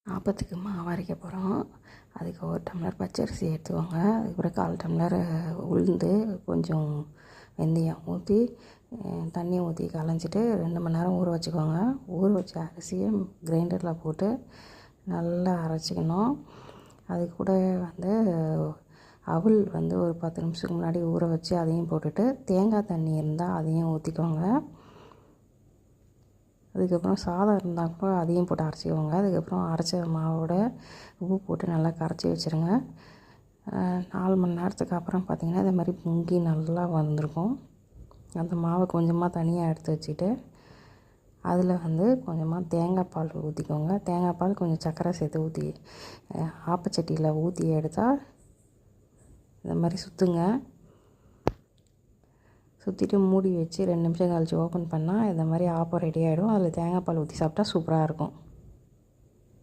ஆப்பத்துக்கு மாவு அரைக்க போகிறோம். அதுக்கு 1 டம்ளர் பச்சரிசி எடுத்துக்கோங்க. அதுக்கப்புறம் 1/4 டம்ளர் உளுந்து, கொஞ்சம் வெந்தயம் ஊற்றி தண்ணி ஊற்றி கலைஞ்சிட்டு 2 மணி நேரம் ஊற வச்சுக்கோங்க. ஊற வச்ச அரிசியை கிரைண்டரில் போட்டு நல்லா அரைச்சிக்கணும். அது கூட அவல் ஒரு 10 நிமிஷத்துக்கு முன்னாடி ஊற வச்சு அதையும் போட்டுட்டு, தேங்காய் தண்ணி இருந்தால் அதையும் ஊற்றிக்கோங்க. அதுக்கப்புறம் சாதம் இருந்தால் கூட அதையும் போட்டு அரைச்சிக்கோங்க. அதுக்கப்புறம் அரைச்ச மாவோட உப்பு போட்டு நல்லா கரைச்சி வச்சுருங்க. 4 மணி நேரத்துக்கு அப்புறம் பார்த்திங்கன்னா இந்த மாதிரி பொங்கி நல்லா வந்திருக்கும். அந்த மாவை கொஞ்சமாக தனியாக எடுத்து வச்சுட்டு அதில் கொஞ்சமாக தேங்காய் பால் ஊற்றிக்கோங்க. தேங்காய் பால் கொஞ்சம் சர்க்கரை சேர்த்து ஊற்றி ஆப்பச்சட்டியில் ஊற்றி எடுத்தால் இந்த மாதிரி சுற்றுங்க. சுற்றிட்டு மூடி வச்சு 2 நிமிஷம் கழித்து ஓப்பன் பண்ணால் இந்த மாதிரி ஆப்பம் ரெடி ஆகிடும். அதில் தேங்காய் பால் ஊற்றி சாப்பிட்டா சூப்பராக இருக்கும்.